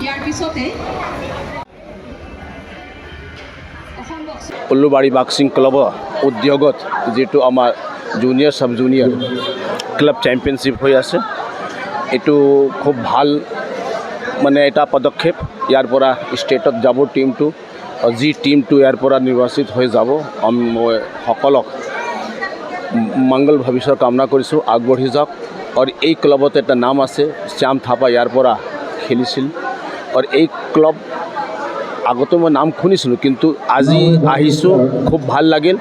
ইয়াৰ পিছতে উল্লুবাৰী বক্সিং ক্লাবৰ উদ্যোগত যেটো আমাৰ junior sub junior club championship হৈ আছে, এইটো খুব ভাল মানে এটা পদক্ষেপ। ইয়াৰ পৰা ষ্টেটত যাব টিমটো, যি টিমটো ইয়াৰ পৰা নিৰ্বাচিত হৈ যাব, মই সকলক মংগল ভৱিষ্যৰ কামনা কৰিছোঁ, আগবাঢ়ি যাওক। আৰু এই ক্লাবত এটা নাম আছে, শ্যাম থাপা ইয়াৰ পৰা খেলিছিল। আৰু এই ক্লাব আগতে মই নাম শুনিছিলোঁ, কিন্তু আজি আহিছোঁ, খুব ভাল লাগিল।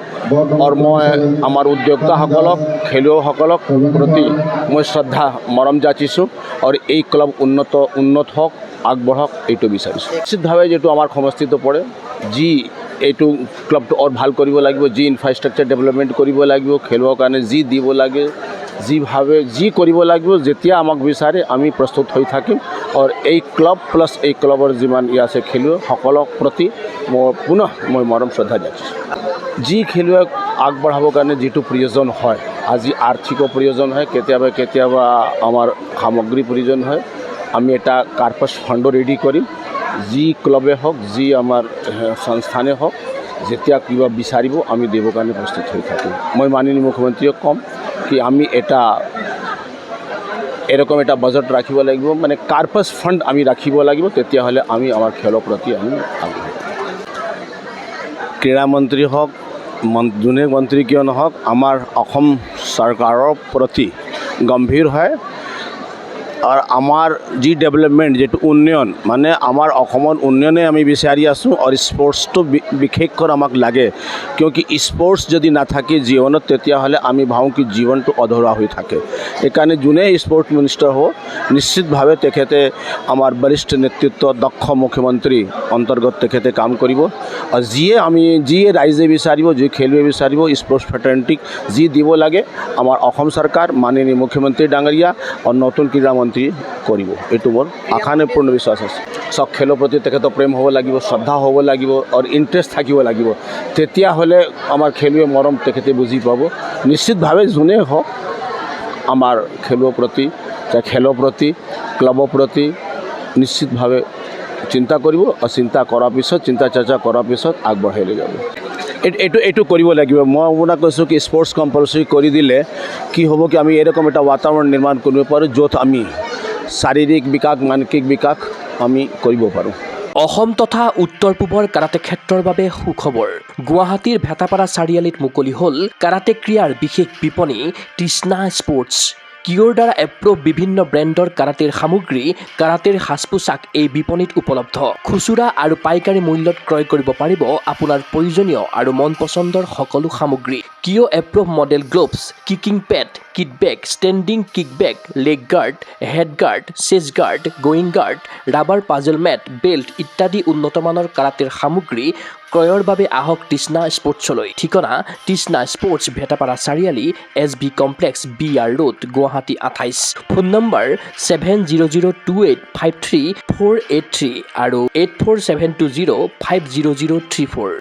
আৰু মই আমাৰ উদ্যোক্তাসকলক, খেলুৱৈসকলক প্ৰতি মই শ্ৰদ্ধা মৰম যাচিছোঁ। আৰু এই ক্লাব উন্নত হওক, আগবাঢ়ক, এইটো বিচাৰিছোঁ। নিশ্চিতভাৱে যিটো আমাৰ সমষ্টিত পৰে, যি এইটো ক্লাবটো আৰু ভাল কৰিব লাগিব, যি ইনফ্ৰাষ্ট্ৰাকচাৰ ডেভেলপমেণ্ট কৰিব লাগিব, খেলুৱৈৰ কাৰণে যি দিব লাগে, যিভাৱে যি কৰিব লাগিব, যেতিয়া আমাক বিচাৰে আমি প্ৰস্তুত হৈ থাকিম। আৰু এই ক্লাব প্লাছ এই ক্লাবৰ যিমান আছে খেলুৱৈ সকলৰ প্ৰতি মই মৰম শ্ৰদ্ধা যাচিছোঁ। যি খেলুৱৈক আগবঢ়াবৰ কাৰণে যিটো প্ৰয়োজন হয়, আজি আৰ্থিকৰ প্ৰয়োজন হয়, কেতিয়াবা আমাৰ সামগ্ৰীৰ প্ৰয়োজন হয়, আমি এটা কাৰ্পাছ ফাণ্ডো ৰেডি কৰিম। যি ক্লাবে হওক, যি আমাৰ সংস্থানে হওক, যেতিয়া কিবা বিচাৰিব আমি দিবৰ কাৰণে প্ৰস্তুত হৈ থাকিম। মই মাননীয় মুখ্যমন্ত্ৰীক ক'ম কি আমি এৰকম এটা বাজেট ৰাখিব লাগিব, মানে কাৰ্পাছ ফাণ্ড আমি ৰাখিব লাগিব, তেতিয়াহ'লে আমি আমাৰ খেলৰ প্ৰতি আমি আগবাঢ়িম। ক্ৰীড়া মন্ত্ৰী হওক, যোনে মন্ত্ৰী কিয় নহওক, আমাৰ অসম চৰকাৰৰ প্ৰতি গম্ভীৰ হয়। আৰু আমাৰ যি ডেভেলপমেণ্ট, যিটো উন্নয়ন, মানে আমাৰ অসমৰ উন্নয়নে আমি বিচাৰি আছোঁ। আৰু স্পৰ্টছটো বিশেষকৈ আমাক লাগে, কিয়কি স্পৰ্টছ যদি নাথাকে জীৱনত, তেতিয়াহ'লে আমি ভাবোঁ কি জীৱনটো অধৰুৱা হৈ থাকে। সেইকাৰণে যোনে স্পৰ্টছ মিনিষ্টাৰ হ'ব, নিশ্চিতভাৱে তেখেতে আমাৰ বৰিষ্ঠ নেতৃত্ব, দক্ষ মুখ্যমন্ত্ৰী অন্তৰ্গত তেখেতে কাম কৰিব। আৰু যিয়ে ৰাইজে বিচাৰিব, যি খেলুৱৈ বিচাৰিব, স্পৰ্টছ ফ্ৰেটাৰ্নিটিক যি দিব লাগে, আমাৰ অসম চৰকাৰ, মাননীয় মুখ্যমন্ত্ৰী ডাঙৰীয়া আৰু নতুন ক্ৰীড়া মন্ত্ৰী কৰিব। এইটো মোৰ আশা পূৰ্ণ বিশ্বাস আছে। চব খেলৰ প্ৰতি তেখেতৰ প্ৰেম হ'ব লাগিব, শ্ৰদ্ধা হ'ব লাগিব, আৰু ইণ্টাৰেষ্ট থাকিব লাগিব, তেতিয়াহ'লে আমাৰ খেলুৱৈ মৰম তেখেতে বুজি পাব। নিশ্চিতভাৱে যোনে হওক আমাৰ খেলৰ প্ৰতি ক্লাবৰ প্ৰতি নিশ্চিতভাৱে চিন্তা কৰিব। আৰু চিন্তা চৰ্চা কৰাৰ পিছত আগবাঢ়াই লৈ যাব। এইটো কৰিব লাগিব। মই আপোনাক কৈছোঁ কি স্পৰ্টছ কম্পালচৰি কৰি দিলে কি হ'ব কি আমি এৰকম এটা বাতাবৰণ নিৰ্মাণ কৰিব পাৰোঁ, য'ত আমি শাৰীৰিক বিকাশ, মানসিক বিকাশ আমি কৰিব পাৰোঁ। অসম তথা উত্তৰ পূবৰ কাৰাটে ক্ষেত্ৰৰ বাবে সুখবৰ। গুৱাহাটীৰ ভেটাপাৰা চাৰিআলিত মুকলি হ'ল কাৰাটে ক্ৰীড়াৰ বিশেষ বিপণী তৃষ্ণা স্পৰ্টছ। কিয়ৰ দ্বাৰা এপ্ৰুভ বিভিন্ন ব্ৰেণ্ডৰ কাৰাটেৰ সামগ্ৰী, কাৰাটেৰ সাজ পোছাক এই বিপণীত উপলব্ধ। খুচুৰা আৰু পাইকাৰী মূল্যত ক্ৰয় কৰিব পাৰিব আপোনাৰ প্ৰয়োজনীয় আৰু মন পচন্দৰ সকলো সামগ্ৰী। কিয় approve model gloves, kicking pad, kit bag, standing kick bag, leg guard, head guard, chest guard, groin guard, rubber puzzle mat, belt ইত্যাদি উন্নতমানৰ কাৰাটেৰ সামগ্ৰী ক্ৰয়ৰ বাবে আহক তৃষ্ণা স্পৰ্টছলৈ। ঠিকনা তৃষ্ণা স্পৰ্টছ, ভেটাপাৰা চাৰিআলি, SB complex, BR road, Guwahati 28। Phone number 7002853483 আৰু 84720500034।